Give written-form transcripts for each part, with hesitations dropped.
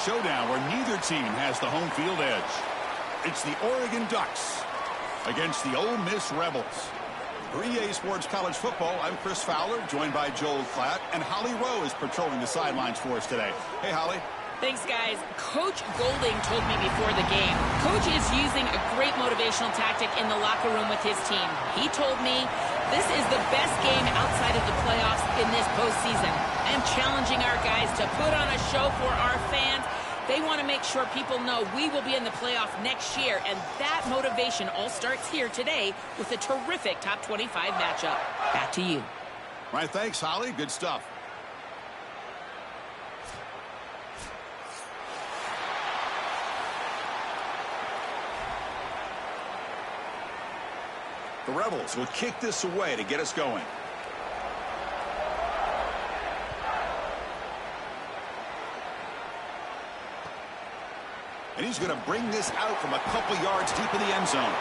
showdown where neither team has the home field edge. It's the Oregon Ducks against the Ole Miss Rebels. For EA Sports College Football, I'm Chris Fowler, joined by Joel Klatt, and Holly Rowe is patrolling the sidelines for us today. Hey, Holly. Thanks, guys. Coach Golding told me before the game, Coach is using a great motivational tactic in the locker room with his team. He told me this is the best game outside of the playoffs in this postseason. I am challenging our guys to put on a show for our fans. They want to make sure people know we will be in the playoff next year, and that motivation all starts here today with a terrific top 25 matchup. Back to you. All right, thanks, Holly. Good stuff. The Rebels will kick this away to get us going. And he's going to bring this out from a couple yards deep in the end zone.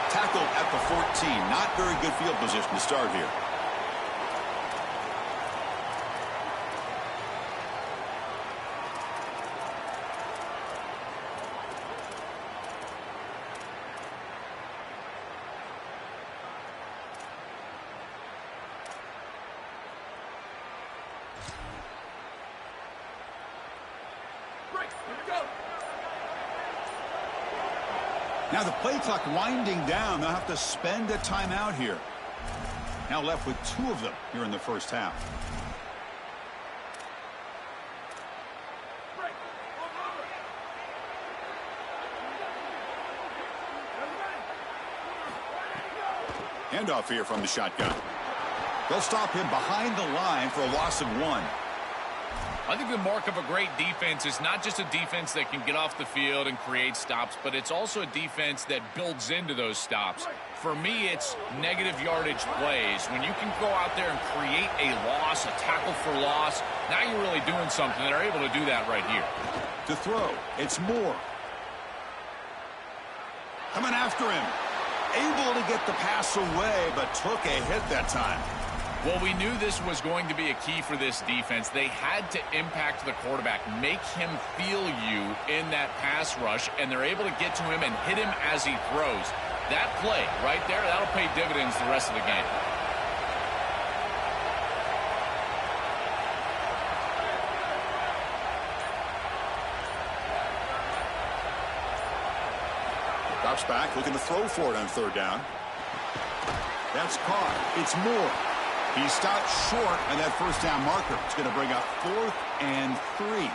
Tackled at the 14. Not very good field position to start here. Now the play clock winding down. They'll have to spend a timeout here. Now left with 2 of them here in the first half. Handoff here from the shotgun. They'll stop him behind the line for a loss of 1. I think the mark of a great defense is not just a defense that can get off the field and create stops, but it's also a defense that builds into those stops. For me, it's negative yardage plays. When you can go out there and create a loss, a tackle for loss, now you're really doing something. They're able to do that right here. To throw, it's Moore. Coming after him. Able to get the pass away, but took a hit that time. Well, we knew this was going to be a key for this defense. They had to impact the quarterback, make him feel you in that pass rush, and they're able to get to him and hit him as he throws. That play right there, that'll pay dividends the rest of the game. Drops back, looking to throw for it on 3rd down. That's caught. It's Moore. He stopped short, and that first down marker is going to bring up 4th and 3.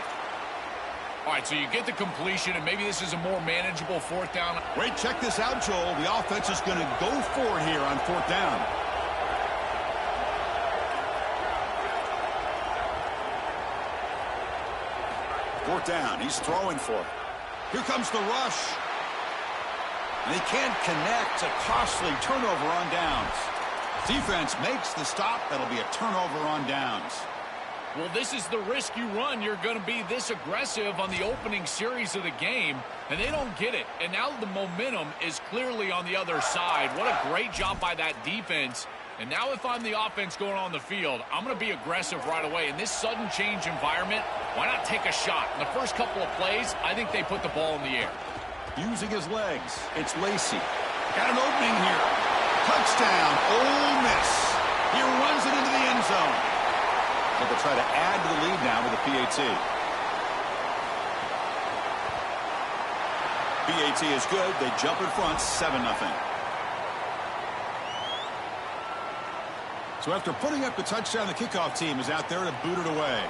All right, so you get the completion, and maybe this is a more manageable 4th down. Wait, check this out, Joel. The offense is going to go for it here on 4th down. Fourth down, he's throwing for it. Here comes the rush. And he can't connect. A costly turnover on downs. Defense makes the stop. That'll be a turnover on downs. Well, this is the risk you run. You're going to be this aggressive on the opening series of the game, and they don't get it. And now the momentum is clearly on the other side. What a great job by that defense. And now if I'm the offense going on the field, I'm going to be aggressive right away. In this sudden change environment, why not take a shot? In the first couple of plays, I think they put the ball in the air. Using his legs, it's Lacey. Got an opening here. Touchdown, Ole Miss. He runs it into the end zone. But they'll try to add to the lead now with a PAT. PAT is good. They jump in front, 7-0. So after putting up the touchdown, the kickoff team is out there to boot it away.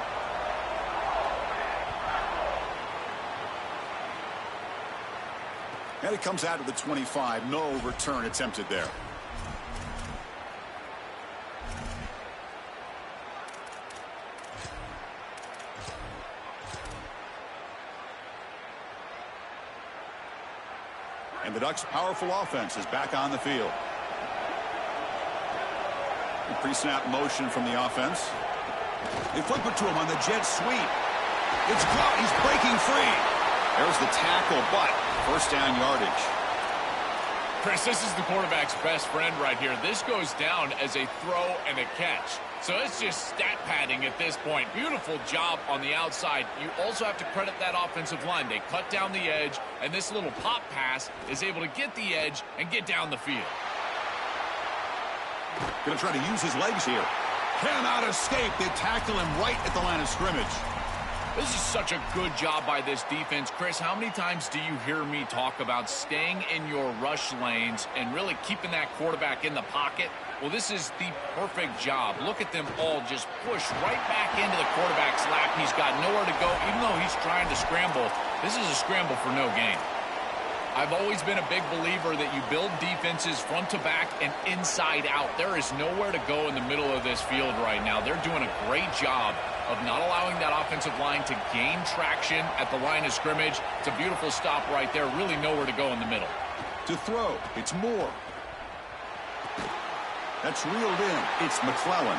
And it comes out to the 25. No return attempted there. And the Ducks' powerful offense is back on the field. Pre-snap motion from the offense. They flip it to him on the jet sweep. It's caught. He's breaking free. There's the tackle, but first down yardage. Chris, this is the quarterback's best friend right here. This goes down as a throw and a catch. So it's just stat padding at this point. Beautiful job on the outside. You also have to credit that offensive line. They cut down the edge, and this little pop pass is able to get the edge and get down the field. Going to try to use his legs here. Cannot escape. They tackle him right at the line of scrimmage. This is such a good job by this defense. Chris, how many times do you hear me talk about staying in your rush lanes and really keeping that quarterback in the pocket? Well, this is the perfect job. Look at them all just push right back into the quarterback's lap. He's got nowhere to go. Even though he's trying to scramble, this is a scramble for no gain. I've always been a big believer that you build defenses front to back and inside out. There is nowhere to go in the middle of this field right now. They're doing a great job of not allowing that offensive line to gain traction at the line of scrimmage. It's a beautiful stop right there. Really nowhere to go in the middle. To throw, it's Moore. That's reeled in. It's McClellan.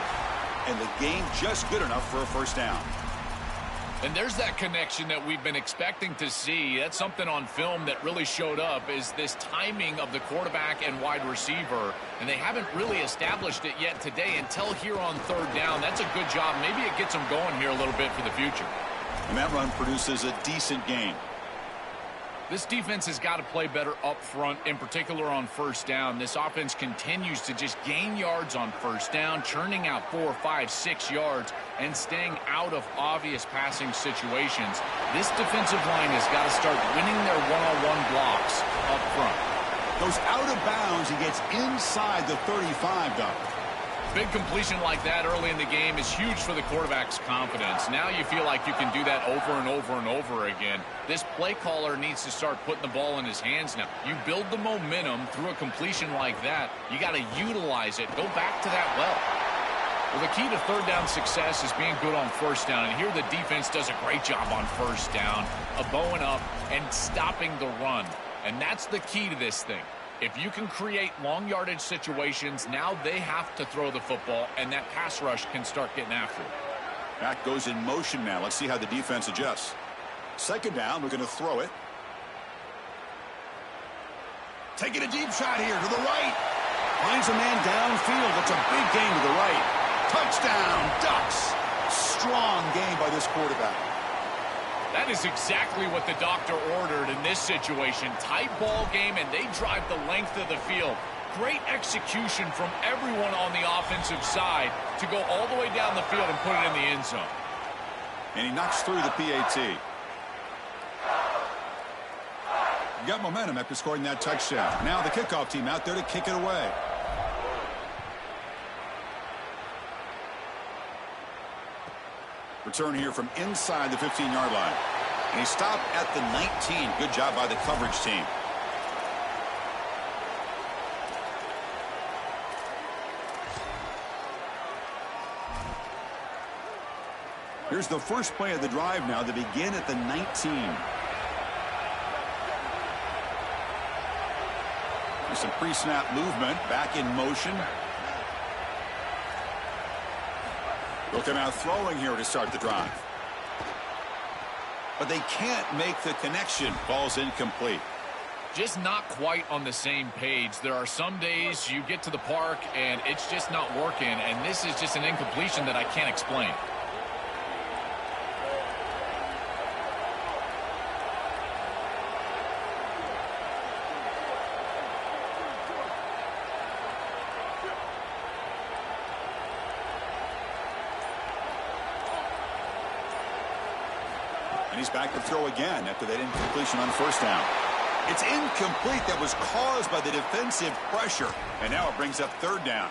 And the game just good enough for a first down. And there's that connection that we've been expecting to see. That's something on film that really showed up, is this timing of the quarterback and wide receiver. And they haven't really established it yet today until here on third down. That's a good job. Maybe it gets them going here a little bit for the future. And that run produces a decent gain. This defense has got to play better up front, in particular on first down. This offense continues to just gain yards on first down, churning out 4, 5, 6 yards, and staying out of obvious passing situations. This defensive line has got to start winning their one-on-one blocks up front. Goes out of bounds. He gets inside the 35, Doug. Big completion like that early in the game is huge for the quarterback's confidence. Now you feel like you can do that over and over and over again. This play caller needs to start putting the ball in his hands now. You build the momentum through a completion like that. You got to utilize it. Go back to that well. Well, the key to third down success is being good on first down. And here the defense does a great job on first down, bowing up and stopping the run. And that's the key to this thing. If you can create long yardage situations, now they have to throw the football, and that pass rush can start getting after it. Back goes in motion now. Let's see how the defense adjusts. Second down, we're going to throw it. Taking a deep shot here to the right. Finds a man downfield. That's a big gain to the right. Touchdown, Ducks. Strong game by this quarterback. That is exactly what the doctor ordered in this situation. Tight ball game, and they drive the length of the field. Great execution from everyone on the offensive side to go all the way down the field and put it in the end zone. And he knocks through the PAT. You got momentum after scoring that touchdown. Now the kickoff team out there to kick it away. Return here from inside the 15-yard line. And he stopped at the 19. Good job by the coverage team. Here's the first play of the drive now. They begin at the 19. There's some pre-snap movement. Back in motion. They'll come out throwing here to start the drive. But they can't make the connection. Ball's incomplete. Just not quite on the same page. There are some days you get to the park and it's just not working, and this is just an incompletion that I can't explain. And he's back to throw again after that incompletion on first down. It's incomplete. That was caused by the defensive pressure. And now it brings up third down.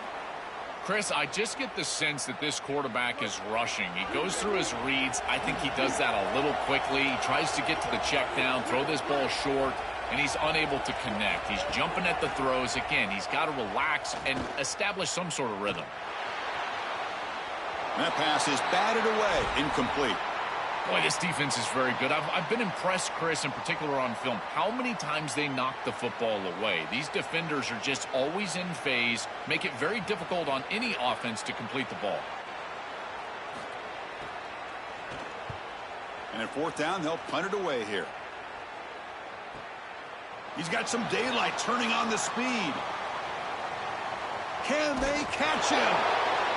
Chris, I just get the sense that this quarterback is rushing. He goes through his reads. I think he does that a little quickly. He tries to get to the check down, throw this ball short, and he's unable to connect. He's jumping at the throws. Again, he's got to relax and establish some sort of rhythm. That pass is batted away. Incomplete. Boy, this defense is very good. I've been impressed, Chris, in particular on film, how many times they knock the football away. These defenders are just always in phase, make it very difficult on any offense to complete the ball. And at fourth down, they'll punt it away here. He's got some daylight turning on the speed. Can they catch him?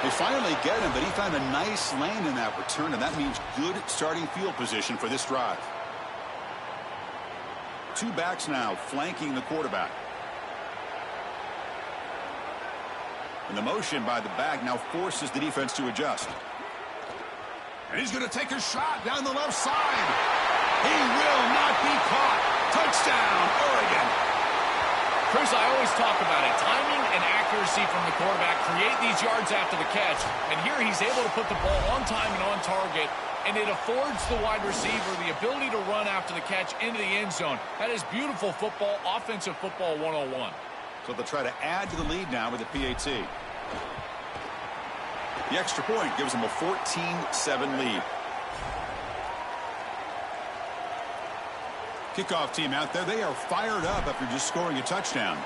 They finally get him, but he found a nice lane in that return, and that means good starting field position for this drive. Two backs now flanking the quarterback. And the motion by the back now forces the defense to adjust. And he's going to take a shot down the left side. He will not be caught. Touchdown, Oregon. Chris, I always talk about it. Timing and accuracy from the quarterback create these yards after the catch. And here he's able to put the ball on time and on target. And it affords the wide receiver the ability to run after the catch into the end zone. That is beautiful football, offensive football 101. So they'll try to add to the lead now with the PAT. The extra point gives them a 14-7 lead. Kickoff team out there. They are fired up after just scoring a touchdown.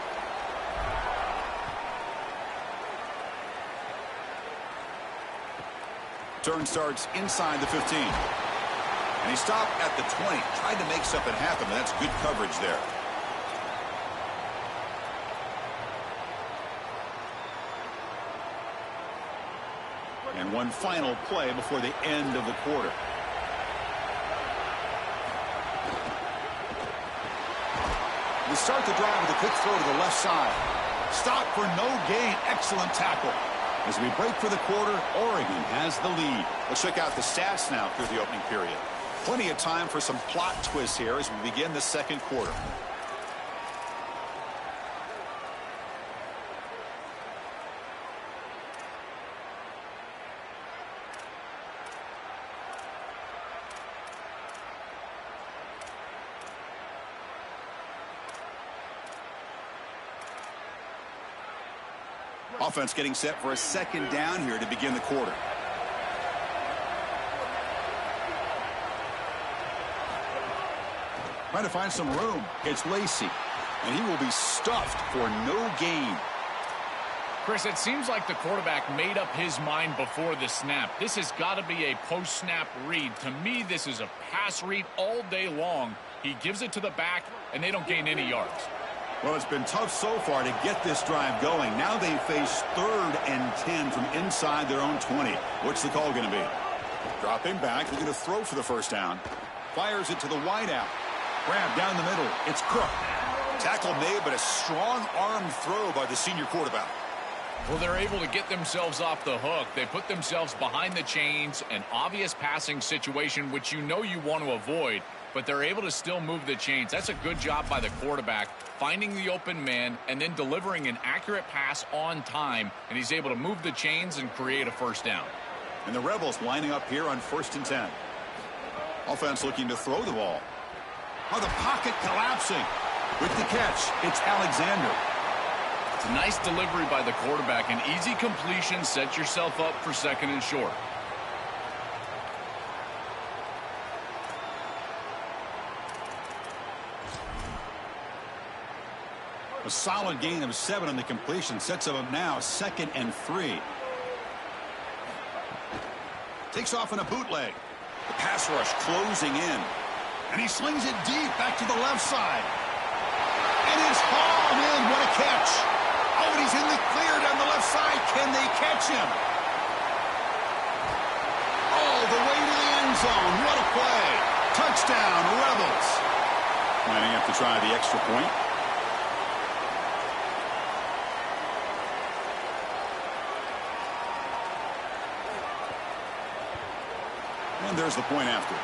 Turn starts inside the 15. And he stopped at the 20. Tried to make something happen, but that's good coverage there. And one final play before the end of the quarter. They start the drive with a quick throw to the left side. Stop for no gain. Excellent tackle. As we break for the quarter, Oregon has the lead. Let's check out the stats now through the opening period. Plenty of time for some plot twists here as we begin the second quarter. Offense getting set for a second down here to begin the quarter. Trying to find some room. It's Lacey, and he will be stuffed for no gain. Chris, it seems like the quarterback made up his mind before the snap. This has got to be a post-snap read. To me, this is a pass read all day long. He gives it to the back, and they don't gain any yards. Well, it's been tough so far to get this drive going. Now they face 3rd and 10 from inside their own 20. What's the call going to be? Dropping back, looking to throw for the first down. Fires it to the wideout. Grab down the middle. It's Cook. Tackle made, but a strong arm throw by the senior quarterback. Well, they're able to get themselves off the hook. They put themselves behind the chains, an obvious passing situation, which you know you want to avoid, but they're able to still move the chains. That's a good job by the quarterback, finding the open man and then delivering an accurate pass on time, and he's able to move the chains and create a first down. And the Rebels lining up here on 1st and 10. Offense looking to throw the ball. Oh, the pocket collapsing. With the catch, it's Alexander. It's a nice delivery by the quarterback. An easy completion. Set yourself up for 2nd and short. A solid gain of 7 on the completion. Sets him up now 2nd and 3. Takes off in a bootleg. The pass rush closing in. And he slings it deep back to the left side. And it's hauled in. What a catch. Oh, and he's in the clear down the left side. Can they catch him? All the way to the end zone. What a play. Touchdown, Rebels. Lining up to try the extra point. And there's the point after.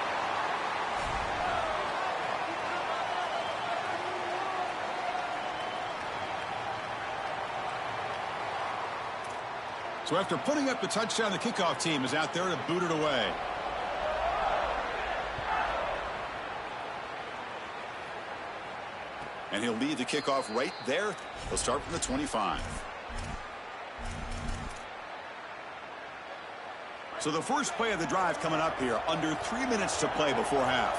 So after putting up the touchdown, the kickoff team is out there to boot it away. And he'll lead the kickoff right there. He'll start from the 25. So the first play of the drive coming up here, under 3 minutes to play before half.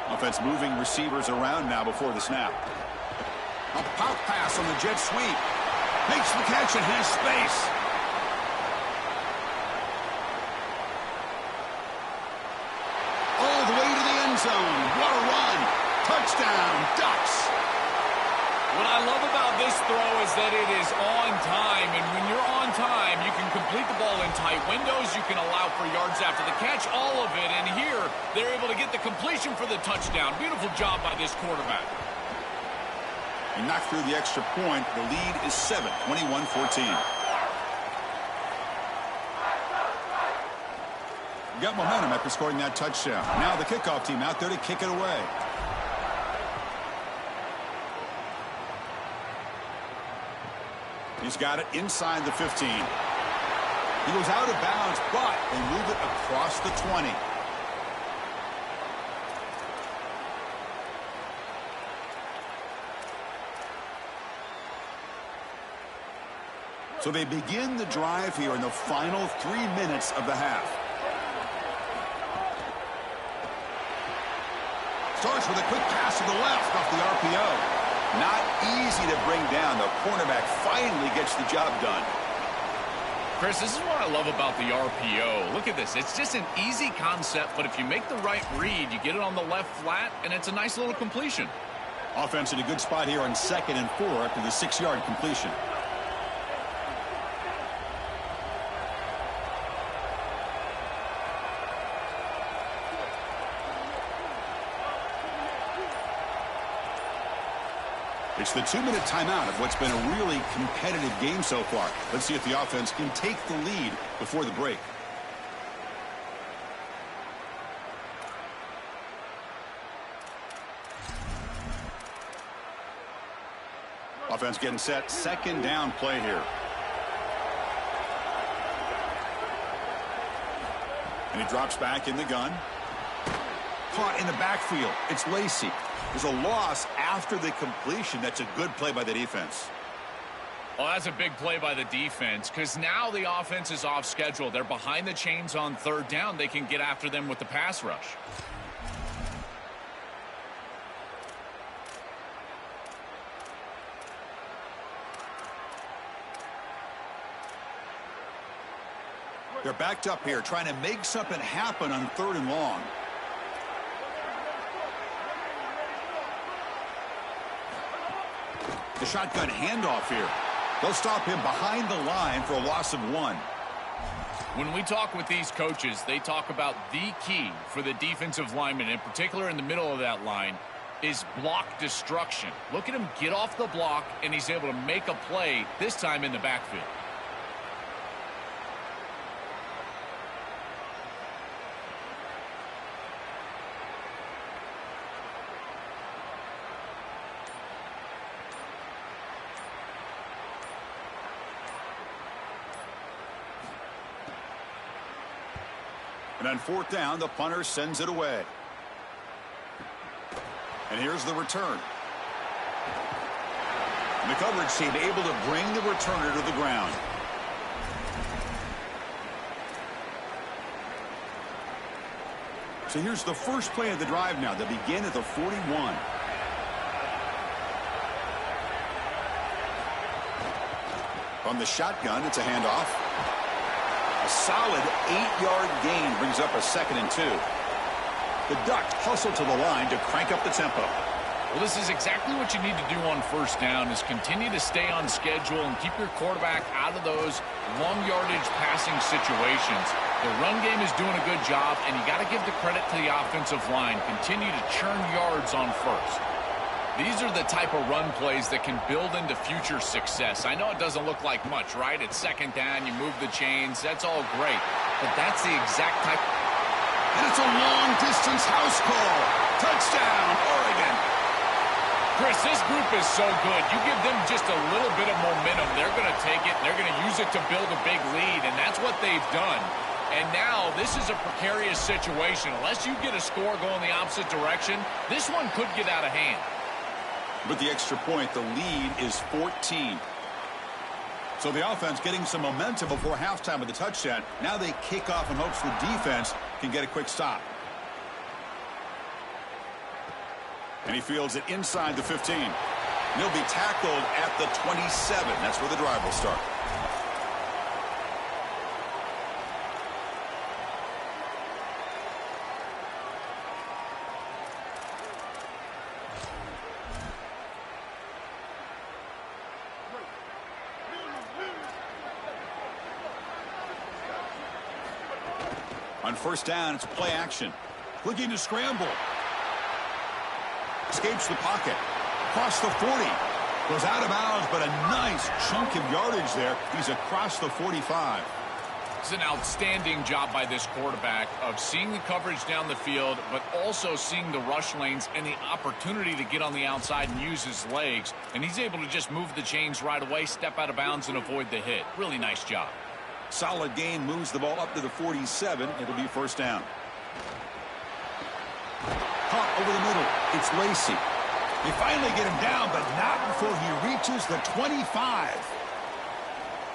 Offense moving receivers around now before the snap. A pop pass on the jet sweep. Makes the catch and has space. All the way to the end zone. What a run. Touchdown, Ducks. What I love about this throw is that it is on time, and when you're on time, you can complete the ball in tight windows, you can allow for yards after the catch, all of it, and here they're able to get the completion for the touchdown. Beautiful job by this quarterback. He knocked through the extra point. The lead is 7, 21-14. Got momentum after scoring that touchdown. Now the kickoff team out there to kick it away. He's got it inside the 15. He goes out of bounds, but they move it across the 20. So they begin the drive here in the final 3 minutes of the half. Starts with a quick pass to the left off the RPO. Not easy to bring down. The cornerback finally gets the job done. Chris, this is what I love about the RPO. Look at this. It's just an easy concept, but if you make the right read, you get it on the left flat, and it's a nice little completion. Offense in a good spot here on 2nd and 4 after the 6-yard completion. It's the 2-minute timeout of what's been a really competitive game so far. Let's see if the offense can take the lead before the break. Offense getting set. 2nd down play here. And he drops back in the gun. Caught in the backfield. It's Lacy. There's a loss after the completion. That's a good play by the defense. Well, that's a big play by the defense because now the offense is off schedule. They're behind the chains on 3rd down. They can get after them with the pass rush. They're backed up here trying to make something happen on 3rd and long. The shotgun handoff here. They'll stop him behind the line for a loss of 1. When we talk with these coaches, they talk about the key for the defensive lineman, in particular in the middle of that line, is block destruction. Look at him get off the block, and he's able to make a play, this time in the backfield. And on 4th down, the punter sends it away. And here's the return. And the coverage team able to bring the returner to the ground. So here's the first play of the drive now. They begin at the 41. From the shotgun, it's a handoff. A solid 8-yard gain brings up a 2nd and 2. The Ducks hustle to the line to crank up the tempo. Well, this is exactly what you need to do on 1st down is continue to stay on schedule and keep your quarterback out of those long yardage passing situations. The run game is doing a good job, and you got to give the credit to the offensive line. Continue to churn yards on 1st. These are the type of run plays that can build into future success. I know it doesn't look like much, right? It's 2nd down, you move the chains, that's all great. But that's the exact type. And it's a long-distance house call. Touchdown, Oregon. Chris, this group is so good. You give them just a little bit of momentum, they're going to take it, and they're going to use it to build a big lead, and that's what they've done. And now this is a precarious situation. Unless you get a score going the opposite direction, this one could get out of hand. With the extra point, the lead is 14. So the offense getting some momentum before halftime with the touchdown. Now they kick off in hopes the defense can get a quick stop. And he fields it inside the 15. And he'll be tackled at the 27. That's where the drive will start. On first down, it's play action. Looking to scramble. Escapes the pocket. Across the 40. Goes out of bounds, but a nice chunk of yardage there. He's across the 45. It's an outstanding job by this quarterback of seeing the coverage down the field, but also seeing the rush lanes and the opportunity to get on the outside and use his legs. And he's able to just move the chains right away, step out of bounds, and avoid the hit. Really nice job. Solid gain, moves the ball up to the 47. It'll be first down. Caught over the middle. It's Lacey. They finally get him down, but not before he reaches the 25.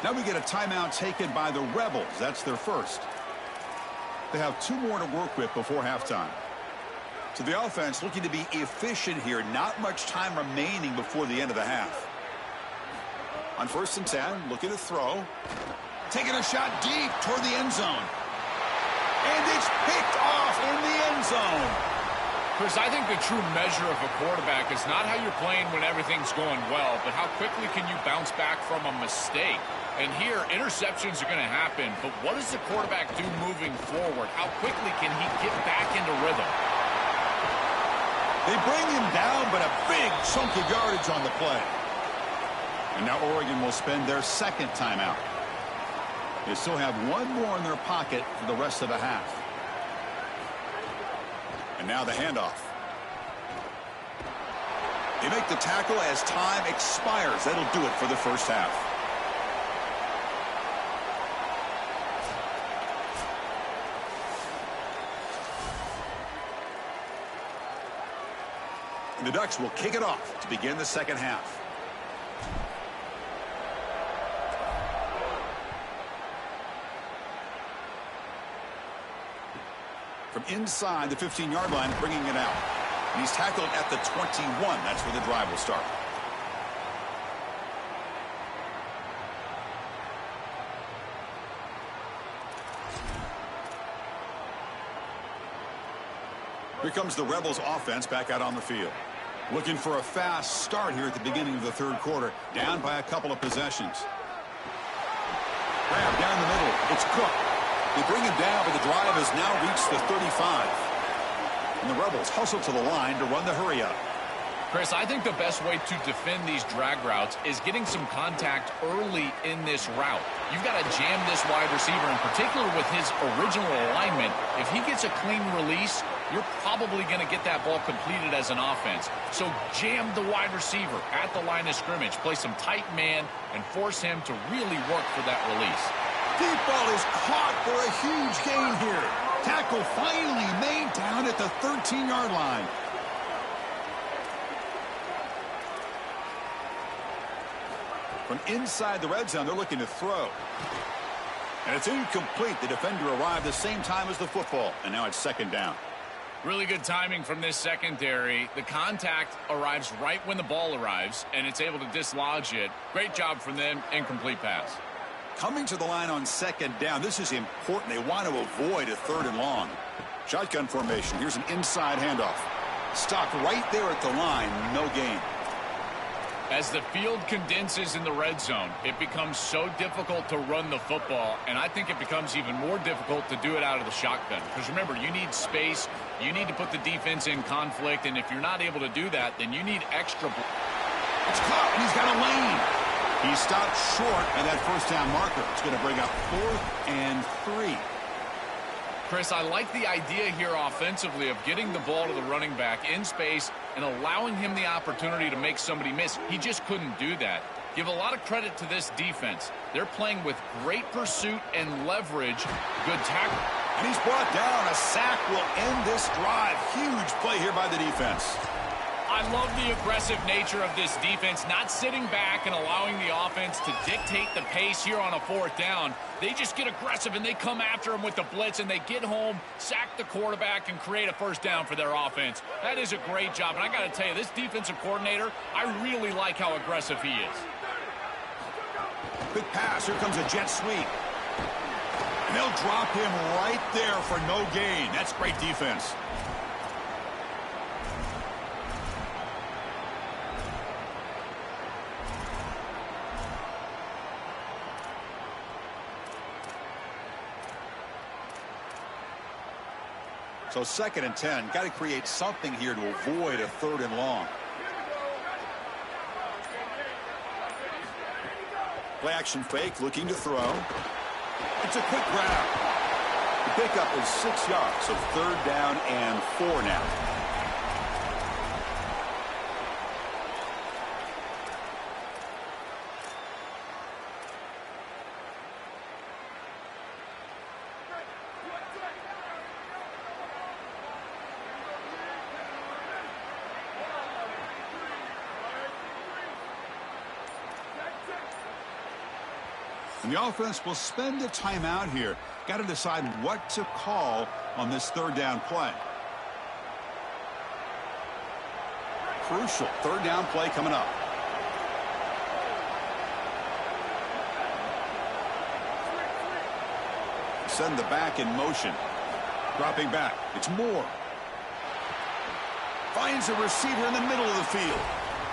Now we get a timeout taken by the Rebels. That's their first. They have 2 more to work with before halftime. So the offense looking to be efficient here. Not much time remaining before the end of the half. On first and 10, looking to throw. Taking a shot deep toward the end zone. And it's picked off in the end zone. Chris, I think the true measure of a quarterback is not how you're playing when everything's going well, but how quickly can you bounce back from a mistake. And here, interceptions are going to happen, but what does the quarterback do moving forward? How quickly can he get back into rhythm? They bring him down, but a big chunk of yardage on the play. And now Oregon will spend their second timeout. They still have 1 more in their pocket for the rest of the half. And now the handoff. They make the tackle as time expires. That'll do it for the first half. And the Ducks will kick it off to begin the second half. From inside the 15-yard line, bringing it out. And he's tackled at the 21. That's where the drive will start. Here comes the Rebels offense back out on the field. Looking for a fast start here at the beginning of the third quarter. Down by a couple of possessions. Grab down the middle. It's Cook. They bring him down, but the drive has now reached the 35. And the Rebels hustle to the line to run the hurry up. Chris, I think the best way to defend these drag routes is getting some contact early in this route. You've got to jam this wide receiver, in particular with his original alignment. If he gets a clean release, you're probably going to get that ball completed as an offense. So jam the wide receiver at the line of scrimmage, play some tight man, and force him to really work for that release. Deep ball is caught for a huge gain here. Tackle finally made down at the 13-yard line. From inside the red zone, they're looking to throw. And it's incomplete. The defender arrived the same time as the football. And now it's second down. Really good timing from this secondary. The contact arrives right when the ball arrives, and it's able to dislodge it. Great job from them. Incomplete pass. Coming to the line on second down. This is important. They want to avoid a 3rd and long. Shotgun formation. Here's an inside handoff. Stopped right there at the line. No gain. As the field condenses in the red zone, it becomes so difficult to run the football, and I think it becomes even more difficult to do it out of the shotgun. Because remember, you need space, you need to put the defense in conflict, and if you're not able to do that, then you need extra. It's caught, and he's got a lane. He stopped short of that first down marker. It's going to bring up 4th and 3. Chris, I like the idea here offensively of getting the ball to the running back in space and allowing him the opportunity to make somebody miss. He just couldn't do that. Give a lot of credit to this defense. They're playing with great pursuit and leverage. Good tackle. And he's brought down. A sack will end this drive. Huge play here by the defense. I love the aggressive nature of this defense, not sitting back and allowing the offense to dictate the pace here on a 4th down. They just get aggressive and they come after him with the blitz, and they get home, sack the quarterback, and create a first down for their offense. That is a great job, and I got to tell you, this defensive coordinator, I really like how aggressive he is. Quick pass. Here comes a jet sweep. And they'll drop him right there for no gain. That's great defense. So 2nd and 10. Got to create something here to avoid a 3rd and long. Play action fake, looking to throw. It's a quick grab. The pickup is 6 yards, so 3rd down and 4 now. And the offense will spend a timeout here. Got to decide what to call on this 3rd down play. Crucial 3rd down play coming up. Send the back in motion. Dropping back. It's Moore. Finds a receiver in the middle of the field.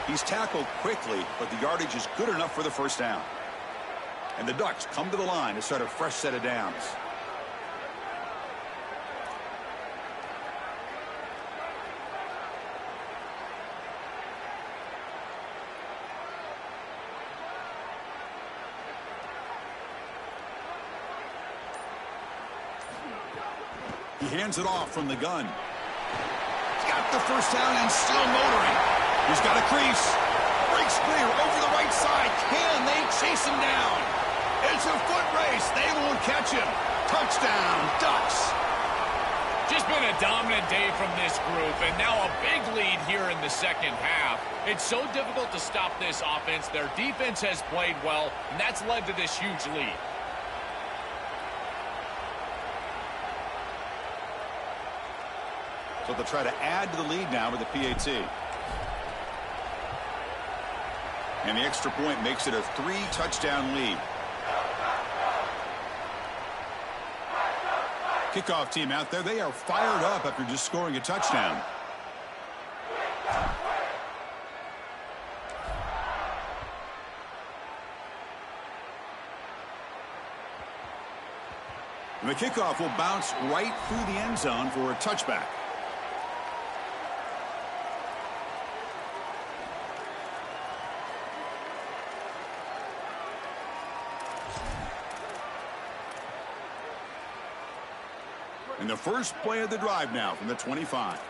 He's tackled quickly, but the yardage is good enough for the 1st down. And the Ducks come to the line to start a fresh set of downs. He hands it off from the gun. He's got the 1st down and still motoring. He's got a crease. Breaks clear over the right side. Can they chase him down? It's a foot race. They won't catch him. Touchdown, Ducks. Just been a dominant day from this group, and now a big lead here in the 2nd half. It's so difficult to stop this offense. Their defense has played well, and that's led to this huge lead. So they'll try to add to the lead now with the PAT. And the extra point makes it a 3-touchdown lead. Kickoff team out there. They are fired up after just scoring a touchdown. And the kickoff will bounce right through the end zone for a touchback. And the first play of the drive now from the 25.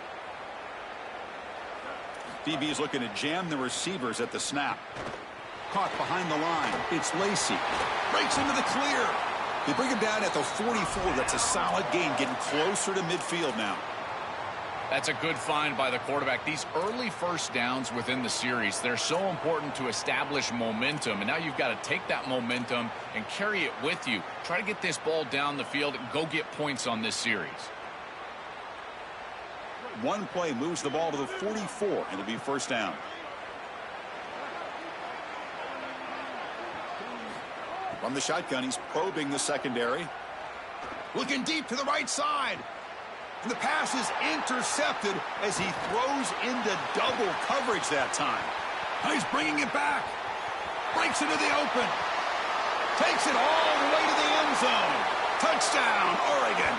CFB is looking to jam the receivers at the snap. Caught behind the line. It's Lacey. Breaks into the clear. They bring him down at the 44. That's a solid gain, getting closer to midfield now. That's a good find by the quarterback. These early 1st downs within the series, they're so important to establish momentum. And now you've got to take that momentum and carry it with you. Try to get this ball down the field and go get points on this series. One play moves the ball to the 44. It'll be 1st down. From the shotgun, he's probing the secondary. Looking deep to the right side. And the pass is intercepted as he throws into double coverage that time. Now he's bringing it back. Breaks into the open. Takes it all the way to the end zone. Touchdown, Oregon.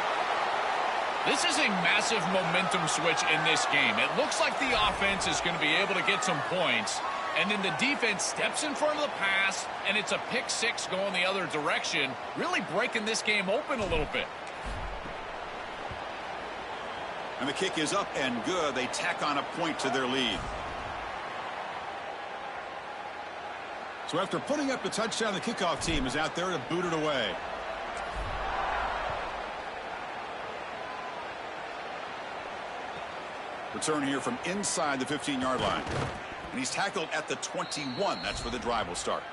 This is a massive momentum switch in this game. It looks like the offense is going to be able to get some points, and then the defense steps in front of the pass, and it's a pick 6 going the other direction, really breaking this game open a little bit. And the kick is up and good. They tack on a point to their lead. So after putting up the touchdown, the kickoff team is out there to boot it away. Return here from inside the 15-yard line. And he's tackled at the 21. That's where the drive will start.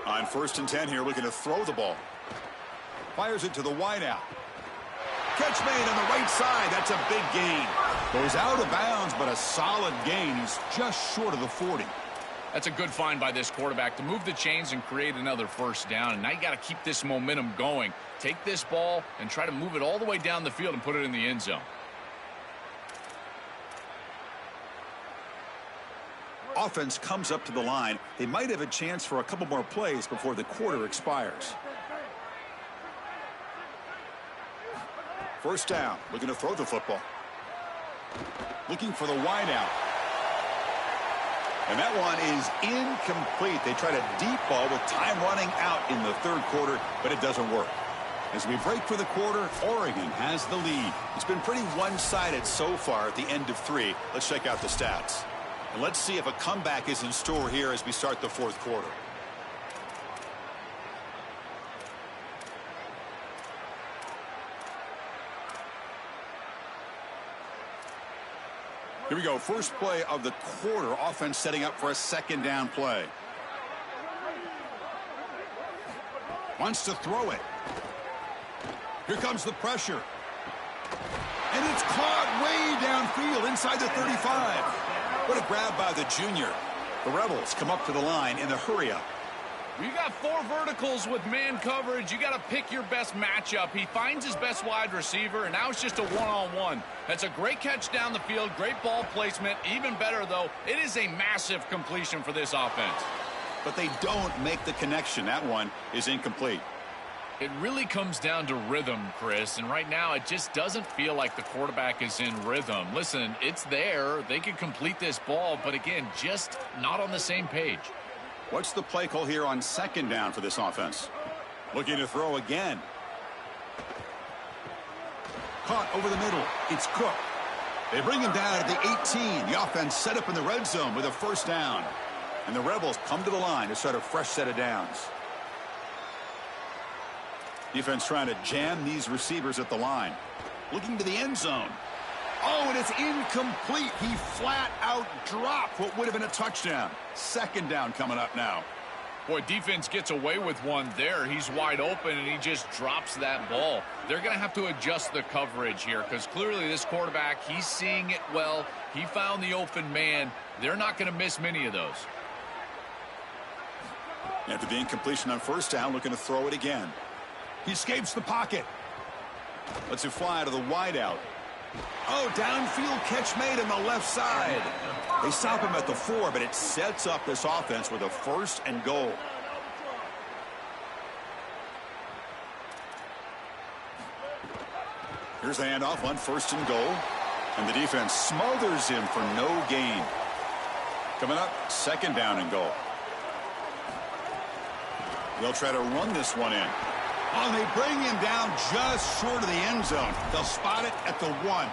On 1st and 10 here, looking to throw the ball. Fires it to the wideout. Catch made on the right side. That's a big gain. Goes out of bounds, but a solid gain. He's just short of the 40. That's a good find by this quarterback to move the chains and create another first down. And now you got to keep this momentum going. Take this ball and try to move it all the way down the field and put it in the end zone. Offense comes up to the line. They might have a chance for a couple more plays before the quarter expires. First down, looking to throw the football. Looking for the wideout. And that one is incomplete. They tried a deep ball with time running out in the third quarter, but it doesn't work. As we break for the quarter, Oregon has the lead. It's been pretty one-sided so far at the end of 3. Let's check out the stats. And let's see if a comeback is in store here as we start the fourth quarter. Here we go. First play of the quarter. Offense setting up for a second down play. Wants to throw it. Here comes the pressure. And it's caught way downfield inside the 35. What a grab by the junior. The Rebels come up to the line in the hurry-up. You got 4 verticals with man coverage. You got to pick your best matchup. He finds his best wide receiver, and now it's just a one-on-one. That's a great catch down the field, great ball placement. Even better, though, it is a massive completion for this offense. But they don't make the connection. That one is incomplete. It really comes down to rhythm, Chris, and right now it just doesn't feel like the quarterback is in rhythm. Listen, it's there. They can complete this ball, but again, just not on the same page. What's the play call here on second down for this offense? Looking to throw again. Caught over the middle. It's Cook. They bring him down at the 18. The offense set up in the red zone with a first down. And the Rebels come to the line to start a fresh set of downs. Defense trying to jam these receivers at the line. Looking to the end zone. Oh, and it's incomplete. He flat out dropped what would have been a touchdown. Second down coming up now. Boy, defense gets away with one there. He's wide open, and he just drops that ball. They're going to have to adjust the coverage here because clearly this quarterback, he's seeing it well. He found the open man. They're not going to miss many of those. After the incompletion on first down, looking to throw it again. He escapes the pocket. Lets it fly to the wideout. Oh, downfield catch made on the left side. They stop him at the 4, but it sets up this offense with a first and goal. Here's the handoff on first and goal. And the defense smothers him for no gain. Coming up, second down and goal. They'll try to run this one in. Oh, they bring him down just short of the end zone. They'll spot it at the 1.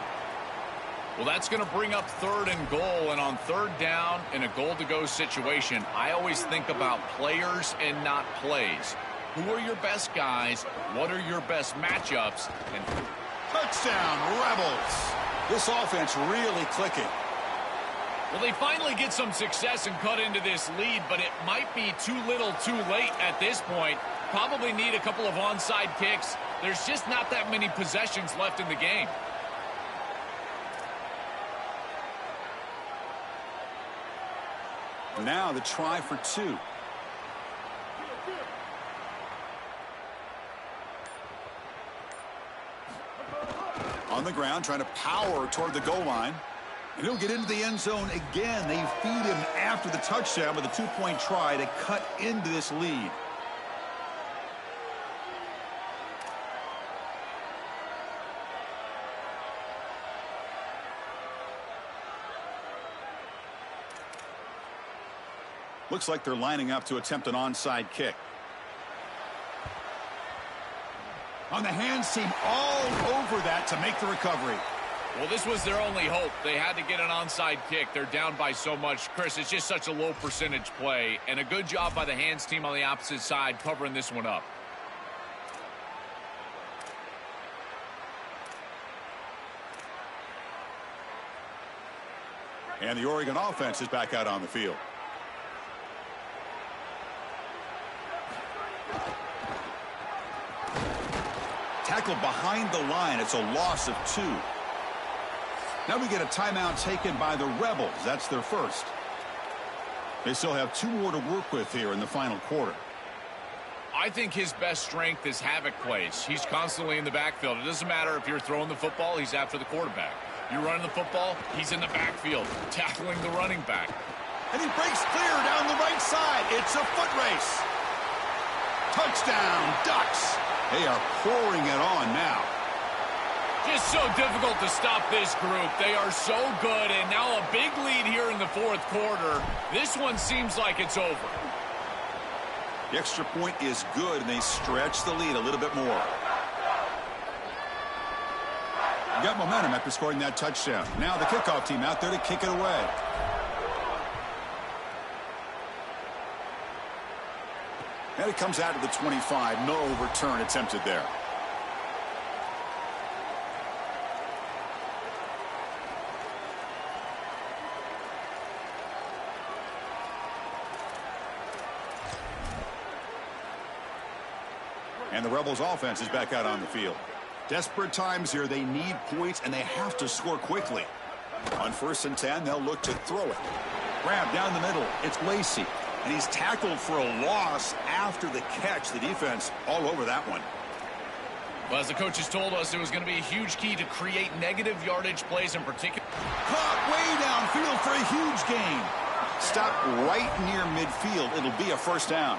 Well, that's going to bring up third and goal, and on third down in a goal-to-go situation, I always think about players and not plays. Who are your best guys? What are your best matchups? And touchdown, Rebels. This offense really clicking. Well, they finally get some success and cut into this lead, but it might be too little too late at this point. Probably need a couple of onside kicks. There's just not that many possessions left in the game. Now the try for 2. On the ground, trying to power toward the goal line. And he'll get into the end zone again. They feed him after the touchdown with a 2-point try to cut into this lead. Looks like they're lining up to attempt an onside kick. On the hands team all over that to make the recovery. Well, this was their only hope. They had to get an onside kick. They're down by so much. Chris, it's just such a low percentage play. And a good job by the hands team on the opposite side covering this one up. And the Oregon offense is back out on the field. Tackled behind the line. It's a loss of 2. Now we get a timeout taken by the Rebels. That's their first. They still have 2 more to work with here in the final quarter. I think his best strength is havoc plays. He's constantly in the backfield. It doesn't matter if you're throwing the football, he's after the quarterback. You're running the football, he's in the backfield, tackling the running back. And he breaks clear down the right side. It's a foot race. Touchdown, Ducks. They are pouring it on now. Just so difficult to stop this group. They are so good, and now a big lead here in the fourth quarter. This one seems like it's over. The extra point is good, and they stretch the lead a little bit more. Got momentum after scoring that touchdown. Now the kickoff team out there to kick it away. And it comes out to the 25. No return attempted there. And the Rebels offense is back out on the field. Desperate times here. They need points, and they have to score quickly. On 1st and 10, they'll look to throw it. Grab down the middle. It's Lacey. And he's tackled for a loss after the catch. The defense all over that one. Well, as the coaches told us, it was going to be a huge key to create negative yardage plays in particular. Caught way downfield for a huge gain. Stop right near midfield. It'll be a first down.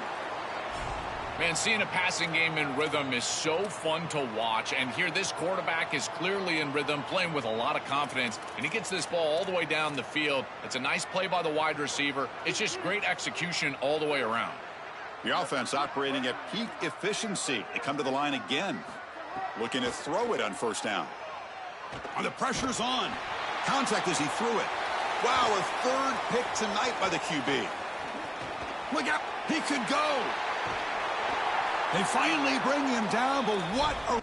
Man, seeing a passing game in rhythm is so fun to watch. And here, this quarterback is clearly in rhythm, playing with a lot of confidence. And he gets this ball all the way down the field. It's a nice play by the wide receiver. It's just great execution all the way around. The offense operating at peak efficiency. They come to the line again. Looking to throw it on 1st down. And the pressure's on. Contact as he threw it. Wow, a 3rd pick tonight by the QB. Look out. He could go. They finally bring him down, but what a...